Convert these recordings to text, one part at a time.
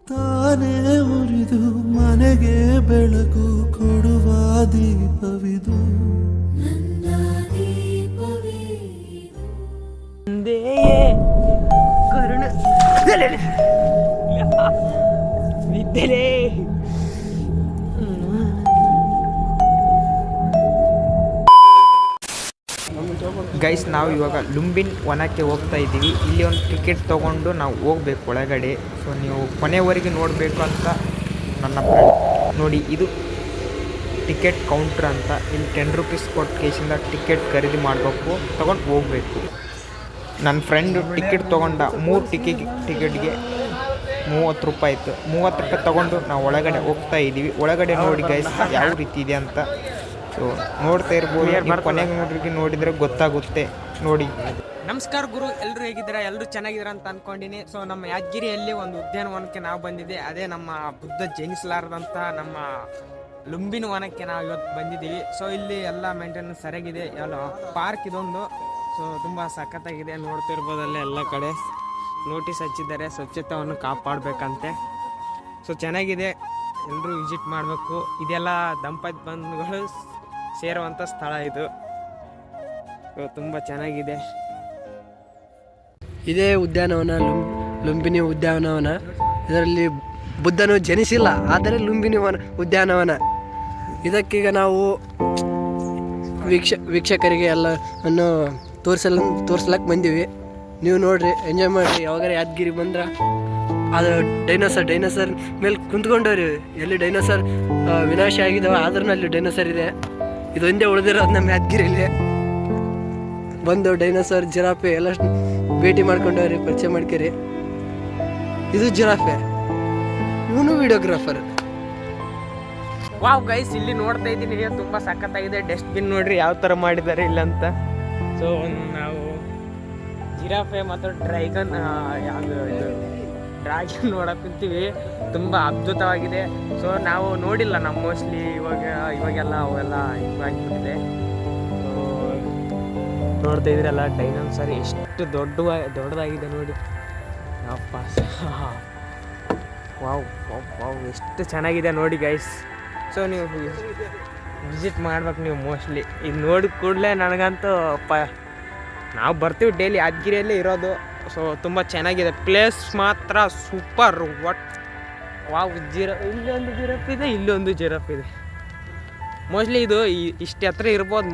ತಾನೇ ಉರಿದು ಮನೆಗೆ ಬೆಳಕು ಕೊಡುವ ದೀಪವಿದು ಕರುಣ ವಿದ್ಯಲೇ ಗೈಸ್, ನಾವು ಇವಾಗ ಲುಂಬಿನ್ ವನಕ್ಕೆ ಹೋಗ್ತಾ ಇದ್ದೀವಿ. ಇಲ್ಲಿ ಒಂದು ಟಿಕೆಟ್ ತೊಗೊಂಡು ನಾವು ಹೋಗ್ಬೇಕು ಒಳಗಡೆ. ಸೊ ನೀವು ಕೊನೆವರೆಗೆ ನೋಡಬೇಕು ಅಂತ ನನ್ನ ಫ್ರೆಂಡ್ ನೋಡಿ, ಇದು ಟಿಕೆಟ್ ಕೌಂಟ್ರ್ ಅಂತ. ಇಲ್ಲಿ 10 ರೂಪೀಸ್ ಕೊಟ್ಟು ಕೇಸಿಂದ ಟಿಕೆಟ್ ಖರೀದಿ ಮಾಡಬೇಕು, ತೊಗೊಂಡು ಹೋಗಬೇಕು. ನನ್ನ ಫ್ರೆಂಡು ಟಿಕೆಟ್ ತೊಗೊಂಡ 3 ಟಿಕೆಟ್ಗೆ 30 ರೂಪಾಯಿ ಇತ್ತು. 30 ರೂಪಾಯಿ ತೊಗೊಂಡು ನಾವು ಒಳಗಡೆ ಹೋಗ್ತಾ ಇದ್ದೀವಿ. ಒಳಗಡೆ ನೋಡಿ ಗೈಸ್ ಯಾವ ರೀತಿ ಇದೆ ಅಂತ. ಸೊ ನೋಡ್ತಾ ಇರ್ಬೋದು, ಕೊನೆಗೆ ನೋಡಿದರೆ ಗೊತ್ತಾಗುತ್ತೆ ನೋಡಿ. ನಮಸ್ಕಾರ ಗುರು, ಎಲ್ಲರೂ ಹೇಗಿದ್ದೀರಾ? ಎಲ್ಲರೂ ಚೆನ್ನಾಗಿದ್ದೀರಾ ಅಂತ ಅಂದ್ಕೊಂಡಿನಿ. ಸೊ ನಮ್ಮ ಯಾದಗಿರಿಯಲ್ಲಿ ಒಂದು ಉದ್ಯಾನವನಕ್ಕೆ ನಾವು ಬಂದಿದ್ದೆ. ಅದೇ ನಮ್ಮ ಬುದ್ಧ ಜನಿಸಲಾರದಂಥ ನಮ್ಮ ಲುಂಬಿನ ವನಕ್ಕೆ ನಾವು ಇವತ್ತು ಬಂದಿದ್ದೀವಿ. ಸೊ ಇಲ್ಲಿ ಎಲ್ಲ ಮೇಂಟೆನೆನ್ಸ್ ಸರಿಯಾಗಿದೆ. ಎಲ್ಲ ಪಾರ್ಕ್ ಇದೊಂದು. ಸೊ ತುಂಬ ಸಖತ್ತಾಗಿದೆ. ನೋಡ್ತಿರ್ಬೋದಲ್ಲೇ ಎಲ್ಲ ಕಡೆ ನೋಟಿಸ್ ಹಚ್ಚಿದ್ದಾರೆ ಸ್ವಚ್ಛತೆಯನ್ನು ಕಾಪಾಡಬೇಕಂತೆ. ಸೊ ಚೆನ್ನಾಗಿದೆ, ಎಲ್ಲರೂ ವಿಸಿಟ್ ಮಾಡಬೇಕು. ಇದೆಲ್ಲ ದಂಪತಿ ಬಂಧುಗಳು ಸೇರುವಂಥ ಸ್ಥಳ ಇದು. ತುಂಬ ಚೆನ್ನಾಗಿದೆ. ಇದೇ ಉದ್ಯಾನವನ ಲುಂಬಿನಿ ಉದ್ಯಾನವನ. ಇದರಲ್ಲಿ ಬುದ್ಧನು ಜನಿಸಿಲ್ಲ, ಆದರೆ ಲುಂಬಿನಿ ಉದ್ಯಾನವನ. ಇದಕ್ಕೀಗ ನಾವು ವೀಕ್ಷಕರಿಗೆ ಎಲ್ಲವನ್ನು ತೋರಿಸ್ಲಕ್ಕೆ ಬಂದೀವಿ. ನೀವು ನೋಡ್ರಿ, ಎಂಜಾಯ್ ಮಾಡಿರಿ. ಯಾವಾಗಾರ ಯಾದಗಿರಿ ಬಂದ್ರೆ ಅದು ಡೈನೋಸರ್ ಮೇಲೆ ಕುಂತ್ಕೊಂಡವ್ರಿ. ಎಲ್ಲಿ ಡೈನೋಸರ್ ವಿನಾಶ ಆಗಿದ್ದಾವೆ, ಆದ್ರೂ ಅಲ್ಲಿ ಡೈನೋಸರ್ ಇದೆ. ಇದೊಂದೇ ಉಳಿದಿರೋದು ನಮ್ಮ ಯಾದಗಿರಿಲಿ. ಬಂದು ಡೈನೋಸರ್, ಜಿರಾಫೆ ಎಲ್ಲ ಭೇಟಿ ಮಾಡ್ಕೊಂಡವ್ರಿ, ಪರಿಚಯ ಮಾಡ್ಕರಿ. ಇದು ಜಿರಾಫೆ, ಇವನು ವಿಡಿಯೋಗ್ರಾಫರ್. ವಾವ್ ಗೈಸ್, ಇಲ್ಲಿ ನೋಡ್ತಾ ಇದ್ದೀನಿ, ತುಂಬ ಸಖತ್ತಾಗಿದೆ. ಡಸ್ಟ್ಬಿನ್ ನೋಡ್ರಿ ಯಾವ ಥರ ಮಾಡಿದ್ದಾರೆ ಇಲ್ಲಂತ. ಸೊ ನಾವು ಜಿರಾಫೆ ಮತ್ತು ಡ್ರ್ಯಾಗನ್ ನೋಡಕ್ ಕುಂತೀವಿ. ತುಂಬ ಅದ್ಭುತವಾಗಿದೆ. ಸೊ ನಾವು ನೋಡಿಲ್ಲ, ನಾವು ಮೋಸ್ಟ್ಲಿ ಇವಾಗೆಲ್ಲ ಅವೆಲ್ಲ ಇದಾಗಿಬಿಟ್ಟಿದೆ. ಸೊ ನೋಡ್ತಾ ಇದ್ರಲ್ಲ, ಡೈನೋಸರ್ ಎಷ್ಟು ದೊಡ್ಡದಾಗಿದೆ ನೋಡಿ. ಅಪ್ಪ ವಾವ್ ವಾವ್ ವಾವ್, ಎಷ್ಟು ಚೆನ್ನಾಗಿದೆ ನೋಡಿ ಗೈಸ್. ಸೊ ನೀವು ವಿಸಿಟ್ ಮಾಡ್ಬೇಕು ನೀವು ಮೋಸ್ಟ್ಲಿ. ಇದು ನೋಡಿದ ಕೂಡಲೇ ನನಗಂತೂ ನಾವು ಬರ್ತೀವಿ ಡೈಲಿ, ಯಾದಗಿರಿಯಲ್ಲೇ ಇರೋದು. ಸೊ ತುಂಬ ಚೆನ್ನಾಗಿದೆ ಪ್ಲೇಸ್ ಮಾತ್ರ ಸೂಪರ್. ವಾವ್, ಇಲ್ಲೊಂದು ಜಿರಾಫ್ ಇದೆ, ಇಲ್ಲೊಂದು ಜಿರಾಫ್ ಇದೆ. ಮೋಸ್ಟ್ಲಿ ಇದು ಇಷ್ಟು ಹತ್ರ ಇರ್ಬೋದು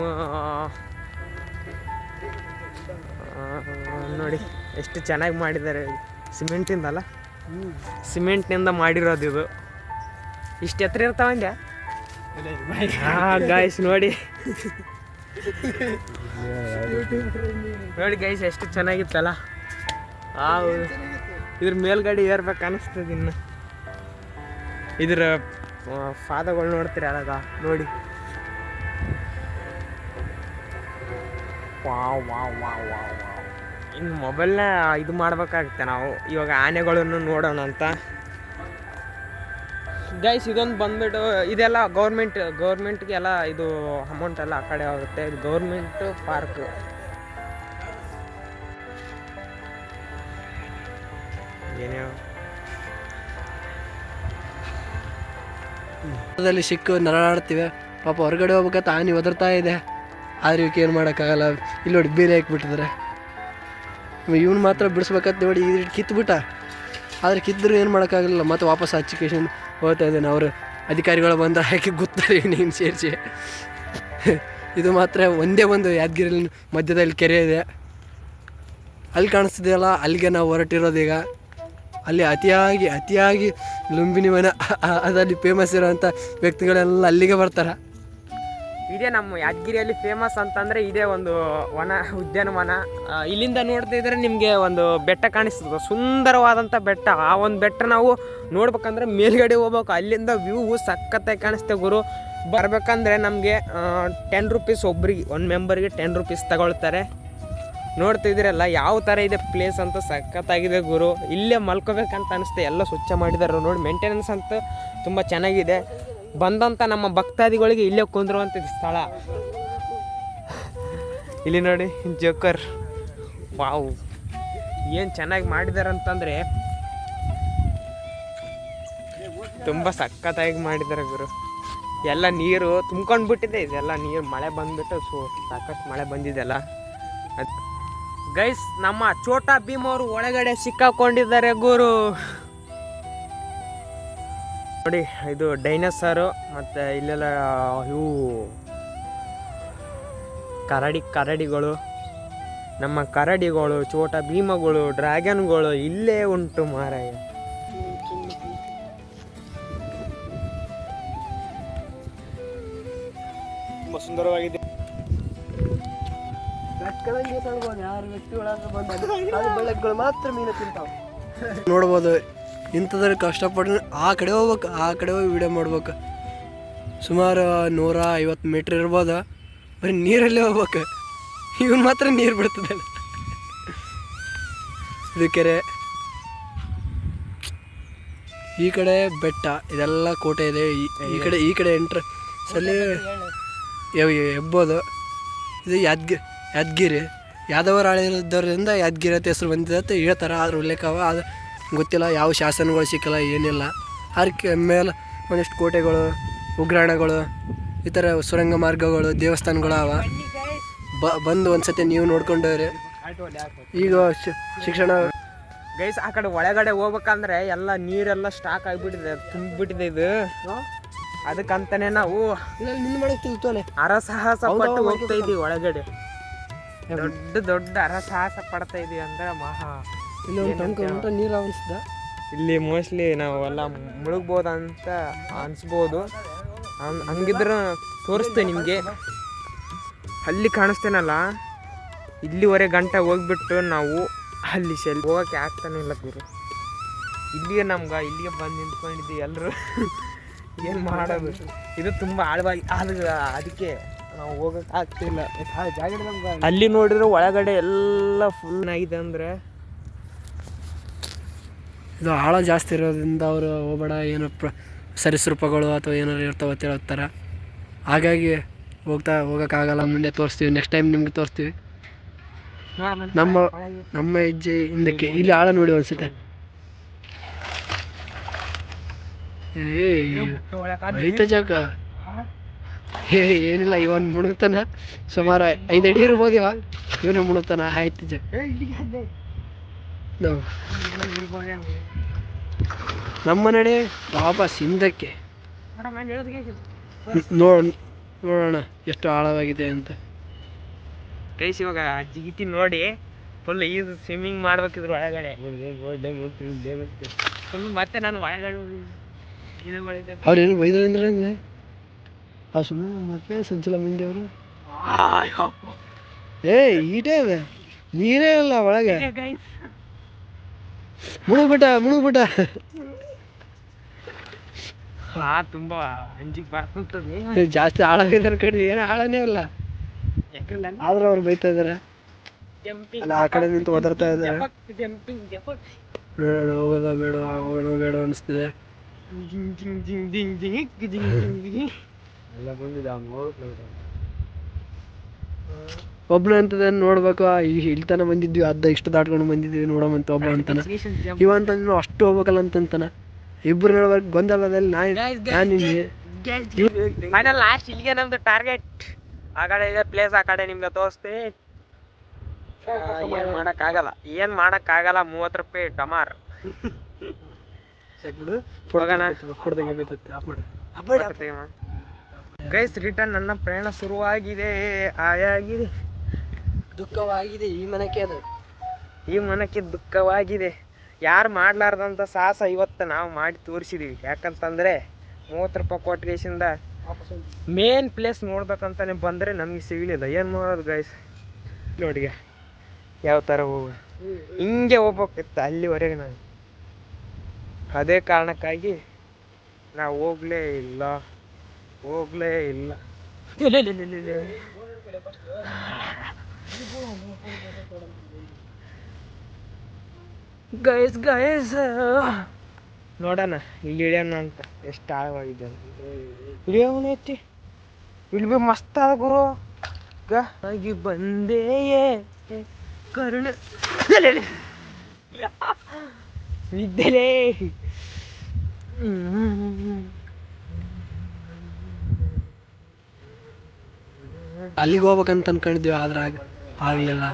ನೋಡಿ. ಎಷ್ಟು ಚೆನ್ನಾಗಿ ಮಾಡಿದ್ದಾರೆ. ಸಿಮೆಂಟಿಂದಲ್ಲ, ಸಿಮೆಂಟ್ನಿಂದ ಮಾಡಿರೋದು ಇದು. ಇಷ್ಟು ಎತ್ತರ ಇರ್ತಾವಂಗೆ. ಗಾಯ್ಸ್ ನೋಡಿ ನೋಡಿ ಗೈಸ್, ಎಷ್ಟು ಚೆನ್ನಾಗಿತ್ತಲ್ಲ. ಇದ್ರ ಮೇಲ್ಗಡೆ ಏರ್ಬೇಕು ಅನಿಸ್ತದೆ. ಇನ್ನು ಇದ್ರ ಪಾದಗಳು ನೋಡ್ತೀರಿ ಅದಾಗ ನೋಡಿ. Wow wow wow wow wow. ಇನ್ನು ಮೊಬೈಲ್ನ ಇದು ಮಾಡ್ಬೇಕಾಗುತ್ತೆ ನಾವು. ಇವಾಗ ಆನೆಗಳನ್ನು ನೋಡೋಣ ಅಂತ ಗೈಸ್. ಇದೊಂದು ಬಂದ್ಬಿಟ್ಟು ಇದೆಲ್ಲ ಗೌರ್ಮೆಂಟ್ಗೆ ಎಲ್ಲ ಇದು ಅಮೌಂಟ್ ಎಲ್ಲ ಆ ಕಡೆ ಆಗುತ್ತೆ. ಇದು ಗೌರ್ಮೆಂಟ್ ಪಾರ್ಕ್. ದಲ್ಲಿ ಸಿಕ್ಕು ನರಳಾಡ್ತೀವಿ. ಪಾಪ ಹೊರಗಡೆ ಹೋಗ್ಬೇಕಂತ ಆನೆ ಒದರ್ತಾ ಇದೆ, ಆದ್ರೆ ಇವಕ್ಕೆ ಏನು ಮಾಡೋಕ್ಕಾಗಲ್ಲ. ಇಲ್ಲಿ ನೋಡಿ ಬೇರೆ ಹಾಕಿಬಿಟ್ಟಿದ್ದಾರೆ. ಇವ್ನು ಮಾತ್ರ ಬಿಡಿಸ್ಬೇಕಂತ ನೋಡಿ ಕಿತ್ಬಿಟ್ಟ. ಆದರೆ ಕಿತ್ತಿದ್ರು ಏನು ಮಾಡೋಕ್ಕಾಗಲ್ಲ. ಮತ್ತು ವಾಪಸ್ ಅಚ್ಚಿಕೇಶನ್ ಹೋಗ್ತಾ ಇದ್ದೇನೆ. ಅವರು ಅಧಿಕಾರಿಗಳು ಬಂದು ಹಾಕಿ ಗೊತ್ತಾರೆ ನೀನು ಸೇರಿಸಿ. ಇದು ಮಾತ್ರ ಒಂದೇ ಒಂದು ಯಾದಗಿರಿಯಲ್ಲಿ ಮಧ್ಯದಲ್ಲಿ ಕೆರೆ ಇದೆ, ಅಲ್ಲಿ ಕಾಣಿಸ್ತಿದೆಯಲ್ಲ, ಅಲ್ಲಿಗೆ ನಾವು ಹೊರಟಿರೋದೀಗ. ಅಲ್ಲಿ ಅತಿಯಾಗಿ ಲುಂಬಿನಿ ವನ ಅದರಲ್ಲಿ ಫೇಮಸ್ ಇರೋವಂಥ ವ್ಯಕ್ತಿಗಳೆಲ್ಲ ಅಲ್ಲಿಗೆ ಬರ್ತಾರೆ. ಇದೇ ನಮ್ಮ ಯಾದಗಿರಿಯಲ್ಲಿ ಫೇಮಸ್ ಅಂತಂದರೆ ಇದೇ ಒಂದು ಉದ್ಯಾನವನ. ಇಲ್ಲಿಂದ ನೋಡ್ತಾ ಇದ್ರೆ ನಿಮಗೆ ಒಂದು ಬೆಟ್ಟ ಕಾಣಿಸ್ತದೆ, ಸುಂದರವಾದಂಥ ಬೆಟ್ಟ. ಆ ಒಂದು ಬೆಟ್ಟ ನಾವು ನೋಡ್ಬೇಕಂದ್ರೆ ಮೇಲ್ಗಡೆ ಹೋಗ್ಬೇಕು. ಅಲ್ಲಿಂದ ವ್ಯೂ ಸಖತ್ತಾಗಿ ಕಾಣಿಸ್ತೇವೆ ಗುರು. ಬರಬೇಕಂದ್ರೆ ನಮಗೆ 10 ರೂಪೀಸ್ ಒಬ್ರಿಗೆ, ಒಂದು ಮೆಂಬರ್ಗೆ 10 ರೂಪೀಸ್ ತಗೊಳ್ತಾರೆ. ನೋಡ್ತಿದ್ದೀರಲ್ಲ ಯಾವ ಥರ ಇದೆ ಪ್ಲೇಸ್ ಅಂತ, ಸಖತ್ತಾಗಿದೆ ಗುರು. ಇಲ್ಲೇ ಮಲ್ಕೋಬೇಕಂತ ಅನಿಸುತ್ತೆ. ಎಲ್ಲ ಸ್ವಚ್ಛ ಮಾಡಿದ್ದಾರೆ ನೋಡಿ. ಮೇಂಟೆನೆನ್ಸ್ ಅಂತೂ ತುಂಬ ಚೆನ್ನಾಗಿದೆ. ಬಂದಂಥ ನಮ್ಮ ಭಕ್ತಾದಿಗಳಿಗೆ ಇಲ್ಲೇ ಕುಂದಿರುವಂಥ ಸ್ಥಳ. ಇಲ್ಲಿ ನೋಡಿ ಜೋಕರ್. ವಾವ್, ಏನು ಚೆನ್ನಾಗಿ ಮಾಡಿದ್ದಾರೆ ಅಂತಂದರೆ ತುಂಬ ಸಖತ್ತಾಗಿ ಮಾಡಿದ್ದಾರೆ ಗುರು. ಎಲ್ಲ ನೀರು ತುಂಬ್ಕೊಂಡು ಬಿಟ್ಟಿದೆ, ಇದೆಲ್ಲ ನೀರು ಮಳೆ ಬಂದ್ಬಿಟ್ಟು ಸಾಕಷ್ಟು ಮಳೆ ಬಂದಿದೆಲ್ಲ. ಗೈಸ್, ನಮ್ಮ ಛೋಟಾ ಭೀಮ್ ಅವರು ಒಳಗಡೆ ಸಿಕ್ಕಾಕೊಂಡಿದ್ದಾರೆ ಗುರು. ನೋಡಿ, ಇದು ಡೈನೋಸಾರು ಮತ್ತು ಇಲ್ಲೆಲ್ಲ ಇವು ಕರಡಿಗಳು, ನಮ್ಮ ಕರಡಿಗಳು, ಛೋಟಾ ಭೀಮಗಳು, ಡ್ರ್ಯಾಗನ್ಗಳು ಇಲ್ಲೇ ಉಂಟು ಮಾರಾಯ. ತುಂಬ ಸುಂದರವಾಗಿದೆ. ಯಾರು ವ್ಯಕ್ತಿಗಳಾದ್ರೂ ಬಂದ ಬೆಳಗ್ಗಳು ಮಾತ್ರ ಮೀನು ತಿಂತಾವೆ. ನೋಡ್ಬೋದು, ಇಂಥದ್ರ ಕಷ್ಟಪಟ್ಟು ಆ ಕಡೆ ಹೋಗ್ಬೇಕು, ಆ ಕಡೆ ಹೋಗಿ ವಿಡಿಯೋ ಮಾಡ್ಬೇಕು. ಸುಮಾರು 150 ಮೀಟ್ರ್ ಇರ್ಬೋದು, ಬರೀ ನೀರಲ್ಲೇ ಹೋಗ್ಬೇಕು. ಇವನು ಮಾತ್ರ ನೀರು ಬಿಡ್ತದೆ. ಇದು ಕೆರೆ, ಈ ಕಡೆ ಬೆಟ್ಟ, ಇದೆಲ್ಲ ಕೋಟೆ ಇದೆ. ಈ ಕಡೆ ಎಂಟ್ರೆನ್ಸಲ್ಲಿ ಹೆಬ್ಬೋದು. ಇದು ಯಾದಗಿರಿ ಯಾದವರ ಆಳಿರೋದ್ರಿಂದ ಯಾದಗಿರಿ ಅಂತ ಹೆಸರು ಬಂದಿದೆ ಅಂತ ಹೇಳ್ತಾರೆ. ಆದ್ರೆ ಉಲ್ಲೇಖವ ಅದು ಗೊತ್ತಿಲ್ಲ, ಯಾವ ಶಾಸನಗಳು ಸಿಕ್ಕಲ್ಲ, ಏನಿಲ್ಲ. ಅದಕ್ಕೆ ಮೇಲೆ ಒಂದಿಷ್ಟು ಕೋಟೆಗಳು, ಉಗ್ರಾಣಗಳು, ಈ ಥರ ಸುರಂಗ ಮಾರ್ಗಗಳು, ದೇವಸ್ಥಾನಗಳು ಅವ. ಬಂದು ಒಂದ್ಸತಿ ನೀವು ನೋಡ್ಕೊಂಡವ್ರಿ. ಈಗ ಶಿಕ್ಷಣ ಗೈಸ್, ಆ ಕಡೆ ಒಳಗಡೆ ಹೋಗ್ಬೇಕಂದ್ರೆ ಎಲ್ಲ ನೀರೆಲ್ಲ ಸ್ಟಾಕ್ ಆಗಿಬಿಟ್ಟಿದೆ, ತುಂಬಿಬಿಟ್ಟಿದೆ. ಇದು ಅದಕ್ಕಂತಾನೆ ನಾವು ಅರಸಾಹಸ ಪಟ್ಟು ಹೋಗ್ತಾ ಇದೀವಿ ಒಳಗಡೆ. ದೊಡ್ಡ ಅರಸಾಹಸ ಪಡ್ತಾ ಇದೀವಿ ಅಂದ್ರೆ ನೀರು ಅನಿಸ್ದ. ಇಲ್ಲಿ ಮೋಸ್ಟ್ಲಿ ನಾವೆಲ್ಲ ಮುಳುಗ್ಬೋದಂತ ಅನ್ಸ್ಬೋದು. ಹಂಗಿದ್ರೆ ತೋರಿಸ್ತೇನೆ ನಿಮಗೆ. ಅಲ್ಲಿ ಕಾಣಿಸ್ತೇನಲ್ಲ, ಇಲ್ಲಿವರೆಗೆ ಗಂಟೆ ಹೋಗ್ಬಿಟ್ಟು ನಾವು ಅಲ್ಲಿ ಹೋಗೋಕ್ಕೆ ಆಗ್ತಾನೆ ಇಲ್ಲ ಗುರು. ಇಲ್ಲಿಗೆ ಇಲ್ಲಿಗೆ ಬಂದು ನಿಂತ್ಕೊಂಡಿದ್ದೀವಿ ಎಲ್ಲರೂ. ಏನು ಮಾಡೋದು, ಇದು ತುಂಬ ಆಳವಾಗಿ ಅದಕ್ಕೆ ನಾವು ಹೋಗೋಕೆ ಆಗ್ತಿಲ್ಲ. ಅಲ್ಲಿ ನೋಡಿದ್ರೆ ಒಳಗಡೆ ಎಲ್ಲ ಫುಲ್ ಆಗಿದೆ. ಅಂದರೆ ಇದು ಆಳ ಜಾಸ್ತಿ ಇರೋದ್ರಿಂದ ಅವರು ಹೋಗಬೇಡ, ಏನೋ ಸರೀಸೃಪಗಳು ಅಥವಾ ಏನಾರು ಇರ್ತಾವೆ ಅಂತ ಹೇಳ್ತಾರೆ. ಹಾಗಾಗಿ ಹೋಗೋಕ್ಕಾಗಲ್ಲ. ಮುಂದೆ ತೋರಿಸ್ತೀವಿ, ನೆಕ್ಸ್ಟ್ ಟೈಮ್ ನಿಮ್ಗೆ ತೋರಿಸ್ತೀವಿ. ನಮ್ಮ ಹೆಜ್ಜೆ ಹಿಂದಕ್ಕೆ. ಇಲ್ಲಿ ಆಳ ನೋಡಿ ಅನ್ಸುತ್ತೆ. ಐತ ಜಾಗ ಏನಿಲ್ಲ. ಇವನ್ ಮುಳುಗ್ತಾನ, ಸುಮಾರು 5 ಅಡಿ ಇರ್ಬೋದು. ಇವನೇ ಮುಳುಗ್ತಾನ. ಆಯ್ತು ಜಾಗ ನಮ್ಮ ನಡೆ ವಾಪಸ್ ಹಿಂದಕ್ಕೆ ನೋಡೋಣ ಎಷ್ಟು ಆಳವಾಗಿದೆ ಅಂತ. ಗೈಸ್, ಇವಾಗ ಜಿಗಿತಿ ನೋಡಿ ಫುಲ್ ಈಜು ಸ್ವಿಮ್ಮಿಂಗ್ ಮಾಡ್ಬೇಕಿದ್ರು ಒಳಗಡೆ. ಮತ್ತೆ ನಾನು ಒಳಗಡೆ ಅವ್ರೇನು ಬೈದ್ರೆ ಆ ಸುಮ್ಮನೆ ಮತ್ತೆ ಸಂಚಲ ಮಂದಿ ಅವರು ಈಟೇ ಇದೆ, ನೀರೇ ಇಲ್ಲ ಒಳಗೆ. ಮುಳುಗ್ಬಿಟ್ಟ. ತುಂಬಾ ಅಂಜಿಗೆ ಬರ್ತದೆ. ಜಾಸ್ತಿ ಆಳಾಗಿದ್ದಾರೆ ಕಡೆ, ಏನೋ ಆಳನೇ ಇಲ್ಲ. ಆದ್ರೆ ಅವ್ರು ಬೈತಾ ಇದಾರೆ. ಅಲ್ಲ, ಆ ಕಡೆ ನಿಂತು ಒದರ್ತಾ ಇದ್ದಾರೆ. ಬೇಡ ಅನಿಸ್ತಿದೆ. ಒಬ್ನು ಅಂತದ ನೋಡ್ಬೇಕು, ಇಲ್ತನ ಬಂದಿದ್ವಿ, ಇಷ್ಟು ದಾಟ್ಕೊಂಡು ಬಂದಿದ್ವಿ ನೋಡಮಂತ. ಒಬ್ಬ ಅಂತಾನ, ಇವ ಅಂತ ಅಷ್ಟು ಹೋಗ್ಬೇಕಲ್ಲ ಅಂತಂತಾನ. ಇಬ್ರು ನೋಡ್ಬೇಕು ಗೊಂದಲದಲ್ಲಿ. ಲಾಸ್ಟ್ ಇಲ್ಲಿಗೆ ನಮ್ದು ಟಾರ್ಗೆಟ್. ಆ ಕಡೆ ಇದೆ ಪ್ಲೇಸ್, ಆ ಕಡೆ ನಿಮ್ಗೆ ತೋರಿಸ್ತೀವಿ. ಏನ್ ಮಾಡಕ್ಕಾಗಲ್ಲ. 30 ರೂಪಾಯಿ ಡಮಾರ್. ಗೈಸ್, ರಿಟರ್ನ್ ನನ್ನ ಪ್ರಯಾಣ ಶುರುವಾಗಿದೆ. ಆಯಾಗಿದೆ, ದುಃಖವಾಗಿದೆ. ಈ ಮನಕ್ಕೆ ದುಃಖವಾಗಿದೆ. ಯಾರು ಮಾಡ್ಲಾರ್ದಂಥ ಸಾಹಸ ಇವತ್ತು ನಾವು ಮಾಡಿ ತೋರಿಸಿದೀವಿ. ಯಾಕಂತಂದ್ರೆ 30 ರೂಪಾಯಿ ಕೊಟ್ಟಿಗೆಸಿಂದ ಮೇನ್ ಪ್ಲೇಸ್ ನೋಡ್ಬೇಕಂತಾನೆ ಬಂದರೆ ನಮಗೆ ಸಿಗಲಿಲ್ಲ. ಏನು ಮಾಡೋದು ಗೈಸ್? ನೋಡಿ ಯಾವ ಥರ ಹಿಂಗೆ ಹೋಗ್ಬೇಕಿತ್ತು ಅಲ್ಲಿವರೆಗೆ. ನಾನು ಅದೇ ಕಾರಣಕ್ಕಾಗಿ ನಾವು ಹೋಗಲೇ ಇಲ್ಲ. ಗೈಸ್ ನೋಡೋಣ ಇಲ್ಲಿ ಇಳಿಯೋಣ ಅಂತ. ಎಷ್ಟು ಆಳವಾಗಿದೆ ಇಳಿಯೋಣ. ಐತಿ ಇಲ್ಲಿ ಬಿ ಮಸ್ತ್ ಆದ ಗುರು. ಆಗಿ ಬಂದೇಯೇ ಕರುಣ ಇದ್ದಲೇ ಅಲ್ಲಿಗೆ ಹೋಗ್ಬೇಕಂತ ಅನ್ಕೊಂಡಿದ್ವಿ, ಆದ್ರೆ ಆಗಲಿಲ್ಲ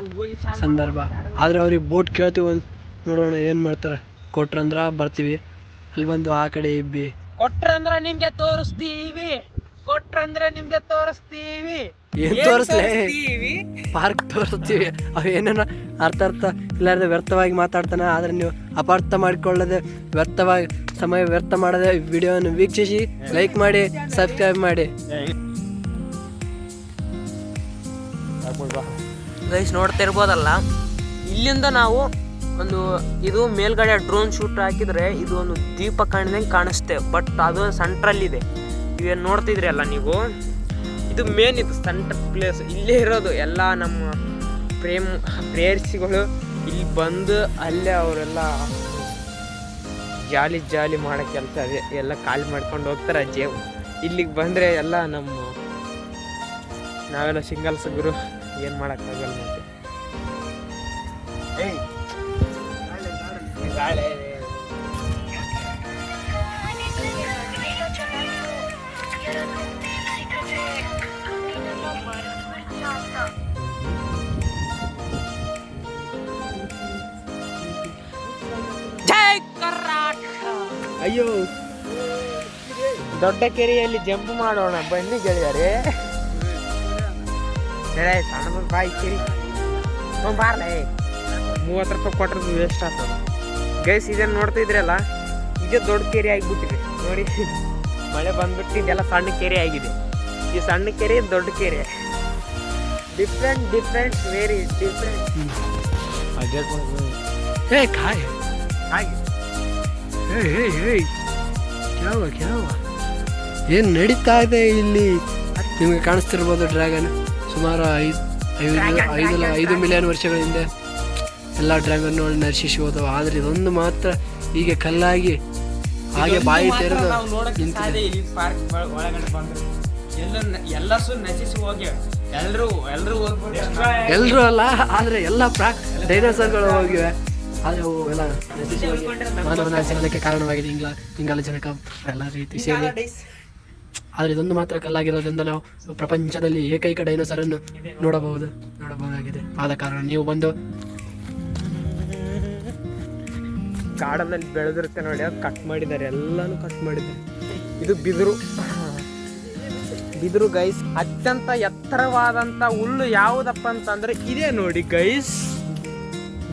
ಸಂದರ್ಭ. ಆದರೆ ಅವ್ರಿಗೆ ಬೋಟ್ ಕೇಳ್ತೀವಿ, ನೋಡೋಣ ಏನು ಮಾಡ್ತಾರೆ. ಕೊಟ್ರಂದ್ರೆ ಬರ್ತೀವಿ, ಅಲ್ಲಿ ಬಂದು ಆ ಕಡೆ ಇಬ್ಬಿ ಕೊಟ್ರಂದ್ರೆ ನಿಮ್ಗೆ ತೋರಿಸ್ತೀವಿ, ಕೊಟ್ರಂದ್ರೆ ನಿಮ್ಗೆ ತೋರಿಸ್ತೀವಿ. ಏನ್ ತೋರಿಸ್ಲೇ? ಪಾರ್ಕ್ ತೋರಿಸ್ತೀವಿ. ಅವು ಏನೇನೋ ಅರ್ಥ ಇಲ್ಲಾರ್ದೆ ವ್ಯರ್ಥವಾಗಿ ಮಾತಾಡ್ತಾನೆ. ಆದರೆ ನೀವು ಅಪಾರ್ಥ ಮಾಡಿಕೊಳ್ಳದೆ ವ್ಯರ್ಥವಾಗಿ ಸಮಯ ವ್ಯರ್ಥ ಮಾಡದೆ ವಿಡಿಯೋವನ್ನು ವೀಕ್ಷಿಸಿ ಲೈಕ್ ಮಾಡಿ, ಸಬ್ಸ್ಕ್ರೈಬ್ ಮಾಡಿ. ಗೈಸ್ ನೋಡ್ತಾ ಇರ್ಬೋದಲ್ಲ, ಇಲ್ಲಿಂದ ನಾವು ಒಂದು ಇದು ಮೇಲ್ಗಡೆ ಡ್ರೋನ್ ಶೂಟ್ ಹಾಕಿದ್ರೆ ಇದು ಒಂದು ದೀಪ ಕಾಣ್ದಂಗೆ ಕಾಣಿಸುತ್ತೆ. ಬಟ್ ಅದು ಸೆಂಟ್ರಲ್ಲಿದೆ. ಇವೇನು ನೋಡ್ತಿದ್ರಿ ಅಲ್ಲ ನೀವು, ಇದು ಮೇನ್, ಇದು ಸೆಂಟ್ರ್ ಪ್ಲೇಸ್. ಇಲ್ಲೇ ಇರೋದು ಎಲ್ಲ ನಮ್ಮ ಪ್ರೇಯರ್ಸಿಗಳು ಇಲ್ಲಿ ಬಂದು ಅಲ್ಲೇ ಅವರೆಲ್ಲ ಜಾಲಿ ಮಾಡೋ ಕೆಲಸ ಅದೇ ಎಲ್ಲ ಖಾಲಿ ಮಾಡ್ಕೊಂಡು ಹೋಗ್ತಾರೆ. ಇಲ್ಲಿಗೆ ಬಂದರೆ ಎಲ್ಲ ನಾವೆಲ್ಲ ಸಿಂಗಲ್ಸ್ ಗುರು, ಏನು ಮಾಡೋಕ್ಕಾಗಲ್ಲ. ಮತ್ತೆ ಅಯ್ಯೋ, ದೊಡ್ಡ ಕೆರೆಯಲ್ಲಿ ಜಂಪ್ ಮಾಡೋಣ ಬನ್ನಿ ಗೆಳೆಯರೇ. ಸಣ್ಣ ಬಾಯಿ ಕೆರಿ ಬಾರ್ಲೆ, 30 ರೂಪಾಯಿ ಕೊಟ್ಟರೆ ವೇಸ್ಟ್ ಆಗ್ತದೆ. ಗೈಸ್ ಇದನ್ನು ನೋಡ್ತಾ ಇದ್ರಲ್ಲ, ಇದೇ ದೊಡ್ಡ ಕೆರೆ ಆಗಿಬಿಟ್ಟಿದೆ ನೋಡಿ. ಮಳೆ ಬಂದ್ಬಿಟ್ಟು ಇದೆಲ್ಲ ಸಣ್ಣ ಕೆರೆ ಆಗಿದೆ. ಈ ಸಣ್ಣ ಕೆರೆ ದೊಡ್ಡ ಕೆರೆ, ಡಿಫ್ರೆಂಟ್ ವೆರಿ ಡಿಫ್ರೆಂಟ್. ಏನು ನಡೀತಾ ಇದೆ ಇಲ್ಲಿ ನಿಮಗೆ ಕಾಣಿಸ್ತಿರ್ಬೋದು. ಡ್ರ್ಯಾಗನ್ ಸುಮಾರು 5 ಮಿಲಿಯನ್ ವರ್ಷಗಳ ಹಿಂದೆ ಎಲ್ಲ ಡ್ರ್ಯಾಗನ್ ನರ್ಶಿಸಿ ಹೋದವು. ಆದರೆ ಇದೊಂದು ಮಾತ್ರ ಹೀಗೆ ಕಲ್ಲಾಗಿ ಹಾಗೆ ಬಾಯಿ ತೆರೆದು ಎಲ್ಲರೂ ಅಲ್ಲ, ಆದರೆ ಎಲ್ಲ ಡೈನೋಸರ್ಗಳು ಹೋಗಿವೆ. ಆದರೆ ಅವು ಎಲ್ಲ ನಶಿಸಿ ಹೋಗಿ ಮಾನವ ನಾಶನಕ್ಕೆ ಕಾರಣವಾಗಿದೆ. ಇಂಗಾಲ ಜನಕ ಎಲ್ಲ ರೀತಿ ಸೇರಿ. ಆದರೆ ಇದೊಂದು ಮಾತ್ರ ಕಲ್ಲಾಗಿರೋದ್ರಿಂದ ನಾವು ಪ್ರಪಂಚದಲ್ಲಿ ಏಕೈಕ ಡೈನೋಸರನ್ನು ನೋಡಬಹುದಾಗಿದೆ. ಆದ ಕಾರಣ ನೀವು ಬಂದು ಕಾಡಲ್ಲಿ ಬೆಳೆದಿರುತ್ತೆ ನೋಡಿ, ಅದು ಕಟ್ ಮಾಡಿದ್ದಾರೆ, ಎಲ್ಲಾನು ಕಟ್ ಮಾಡಿದ್ದಾರೆ. ಇದು ಬಿದಿರು ಗೈಸ್. ಅತ್ಯಂತ ಎತ್ತರವಾದಂಥ ಹುಲ್ಲು ಯಾವುದಪ್ಪ ಅಂತಂದ್ರೆ ಇದೇ ನೋಡಿ ಗೈಸ್,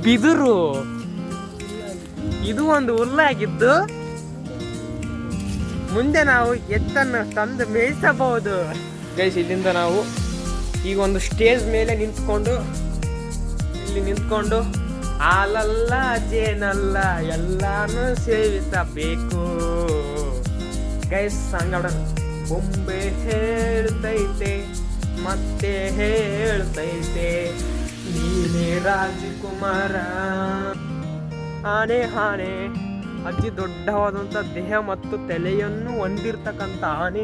ಬಿದಿರು. ಇದು ಒಂದು ಹುಲ್ಲಾಗಿದ್ದು ಮುಂದೆ ನಾವು ಎತ್ತನ್ನು ತಂದು ಮೇಯಿಸಬಹುದು ಗೈಸ್. ಇಲ್ಲಿಂದ ನಾವು ಈಗ ಒಂದು ಸ್ಟೇಜ್ ಮೇಲೆ ನಿಂತ್ಕೊಂಡು ಹಾಲಲ್ಲ ಜೇನಲ್ಲ ಎಲ್ಲಾನು ಸೇವಿಸಬೇಕು ಗೈಸ್. ಸಂಗಡ ಬೊಂಬೆ ಹೇಳ್ತೈತೆ ಮತ್ತೆ ಹೇಳ್ತೈತೆ, ನೀನೇ ರಾಜಕುಮಾರ. ಆನೆ ಅತಿ ದೊಡ್ಡವಾದಂಥ ದೇಹ ಮತ್ತು ತಲೆಯನ್ನು ಹೊಂದಿರ್ತಕ್ಕಂಥ ಆನೆ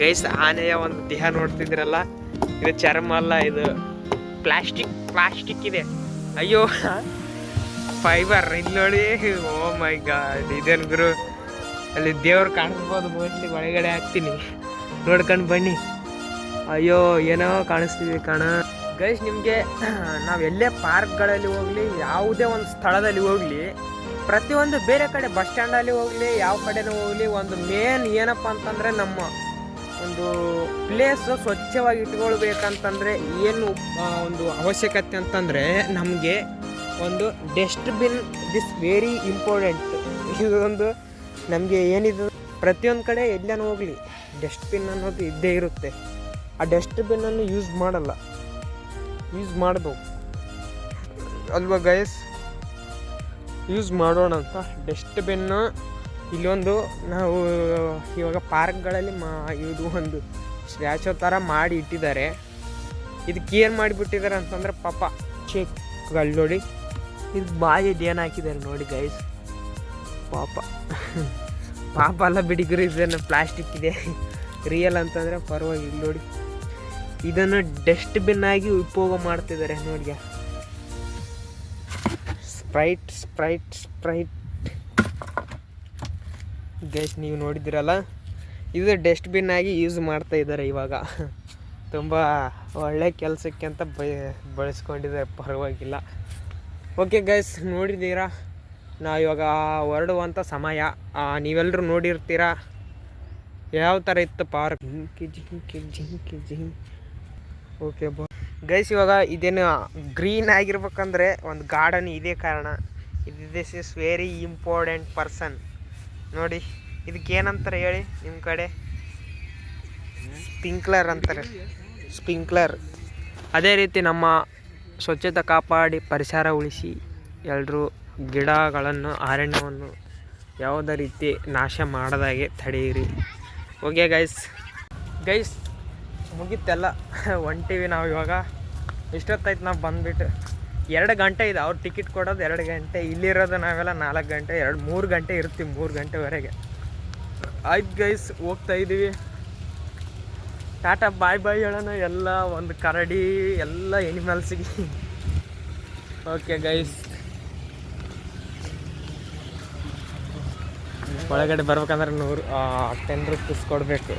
ಗೈಸ್. ಆನೆಯ ಒಂದು ದೇಹ ನೋಡ್ತಿದ್ರಲ್ಲ, ಇದು ಚರ್ಮ ಅಲ್ಲ, ಇದು ಪ್ಲಾಸ್ಟಿಕ್ ಇದೆ. ಅಯ್ಯೋ, ಫೈಬರ್. ಇಲ್ಲಿ ನೋಡಿ, ಓ ಮೈ ಗಾಡ್, ಇದೇನು ಗುರು. ಅಲ್ಲಿ ದೇವ್ರು ಕಾಣಿಸ್ಬೋದು, ಮೋಸ್ಟ್ಲಿ ಒಳಗಡೆ ಹಾಕ್ತೀನಿ, ನೋಡ್ಕೊಂಡು ಬನ್ನಿ. ಅಯ್ಯೋ, ಏನೋ ಕಾಣಿಸ್ತಿದೆ ಗೈಸ್. ನಿಮಗೆ ನಾವು ಎಲ್ಲೇ ಪಾರ್ಕ್ಗಳಲ್ಲಿ ಹೋಗಲಿ, ಯಾವುದೇ ಒಂದು ಸ್ಥಳದಲ್ಲಿ ಹೋಗಲಿ, ಪ್ರತಿಯೊಂದು ಬೇರೆ ಕಡೆ ಬಸ್ ಸ್ಟ್ಯಾಂಡಲ್ಲಿ ಹೋಗಲಿ, ಯಾವ ಕಡೆನೂ ಹೋಗಲಿ, ಒಂದು ಮೇನ್ ಏನಪ್ಪ ಅಂತಂದರೆ ನಮ್ಮ ಒಂದು ಪ್ಲೇಸ್ ಸ್ವಚ್ಛವಾಗಿ ಇಟ್ಕೊಳ್ಬೇಕಂತಂದರೆ ಏನು ಒಂದು ಅವಶ್ಯಕತೆ ಅಂತಂದರೆ ನಮಗೆ ಒಂದು ಡಸ್ಟ್ಬಿನ್. This very important. ಇದೊಂದು ನಮಗೆ ಏನಿದು, ಪ್ರತಿಯೊಂದು ಕಡೆ ಎಲ್ಲಾನು ಹೋಗಲಿ ಡಸ್ಟ್ಬಿನ್ ಅನ್ನೋದು ಇದ್ದೇ ಇರುತ್ತೆ. ಆ ಡಸ್ಟ್ಬಿನ್ನನ್ನು ಯೂಸ್ ಮಾಡಬೇಕು ಅಲ್ವಾ ಗೈಸ್? ಯೂಸ್ ಮಾಡೋಣ ಅಂತ ಡಸ್ಟ್ಬಿನ್ನು. ಇಲ್ಲೊಂದು ನಾವು ಇವಾಗ ಪಾರ್ಕ್ಗಳಲ್ಲಿ ಇದು ಒಂದು ಸ್ಟ್ಯಾಚು ಥರ ಮಾಡಿ ಇಟ್ಟಿದ್ದಾರೆ. ಇದಕ್ಕೆ ಏನು ಮಾಡಿಬಿಟ್ಟಿದ್ದಾರೆ ಅಂತಂದರೆ ಪಾಪ ಚಿಕ್ಕಗಳು ನೋಡಿ, ಇದು ಬಾಯಿದು ಏನು ಹಾಕಿದ್ದಾರೆ ನೋಡಿ ಗೈಸ್. ಪಾಪ ಅಲ್ಲ ಬಿಡಿಗ್ರಿ, ಇದನ್ನು ಪ್ಲಾಸ್ಟಿಕ್ ಇದೆ. ರಿಯಲ್ ಅಂತಂದರೆ ಪರವಾಗಿಲ್ಲ ನೋಡಿ. ಇದನ್ನು ಡಸ್ಟ್ಬಿನ್ ಆಗಿ ಉಪಯೋಗ ಮಾಡ್ತಿದ್ದಾರೆ ನೋಡಿ. ಸ್ಪ್ರೈಟ್ ಗೈಸ್ ನೀವು ನೋಡಿದ್ದೀರಲ್ಲ, ಇದು ಡಸ್ಟ್ಬಿನ್ ಆಗಿ ಯೂಸ್ ಮಾಡ್ತಾ ಇದ್ದಾರೆ ಇವಾಗ. ತುಂಬ ಒಳ್ಳೆ ಕೆಲಸಕ್ಕೆ ಅಂತ ಬಳಸ್ಕೊಂಡಿದ್ದಾರೆ, ಪರವಾಗಿಲ್ಲ. ಓಕೆ ಗೈಸ್, ನೋಡಿದ್ದೀರಾ ನಾವು ಇವಾಗ ಹೊರಡುವಂಥ ಸಮಯ. ನೀವೆಲ್ಲರೂ ನೋಡಿರ್ತೀರ ಯಾವ ಥರ ಇತ್ತು ಪಾರ್ಕ್. ಓಕೆ ಗೈಸ್, ಇವಾಗ ಇದೇನು ಗ್ರೀನ್ ಆಗಿರ್ಬೇಕಂದ್ರೆ ಒಂದು ಗಾರ್ಡನ್ ಇದೇ ಕಾರಣ. This is very important person. ನೋಡಿ ಇದಕ್ಕೆ ಏನಂತಾರೆ ಹೇಳಿ ನಿಮ್ಮ ಕಡೆ? ಸ್ಪ್ರಿಂಕ್ಲರ್ ಅಂತಾರೆ, ಸ್ಪ್ರಿಂಕ್ಲರ್. ಅದೇ ರೀತಿ ನಮ್ಮ ಸ್ವಚ್ಛತೆ ಕಾಪಾಡಿ ಪರಿಸರ ಉಳಿಸಿ ಎಲ್ಲರೂ ಗಿಡಗಳನ್ನು, ಅರಣ್ಯವನ್ನು ಯಾವುದೇ ರೀತಿ ನಾಶ ಮಾಡದಾಗೆ ತಡೆಯಿರಿ. ಓಕೆ ಗೈಸ್ ಮುಗಿತೆಲ್ಲ, ಹೊಂಟೀವಿ ನಾವು ಇವಾಗ. ಇಷ್ಟೊತ್ತಾಯ್ತು ನಾವು ಬಂದುಬಿಟ್ಟು. 2 ಗಂಟೆ ಇದೆ, ಅವ್ರು ಟಿಕೆಟ್ ಕೊಡೋದು 2 ಗಂಟೆ, ಇಲ್ಲಿರೋದು ನಾವೆಲ್ಲ 4 ಗಂಟೆ, 3 ಗಂಟೆ ಇರ್ತೀವಿ, 3 ಗಂಟೆವರೆಗೆ. ಆಯ್ತು ಗೈಸ್, ಹೋಗ್ತಾ ಇದ್ದೀವಿ. ಟಾಟಾ ಬಾಯ್ ಬಾಯ್ ಹೇಳೋಣ ಎಲ್ಲ, ಒಂದು ಕರಡಿ ಎಲ್ಲ ಎನಿಮಲ್ಸಿಗೆ. ಓಕೆ ಗೈಸ್, ಒಳಗಡೆ ಬರ್ಬೇಕಂದ್ರೆ 10 ರೂಪೀಸ್ ಕೊಡಬೇಕು.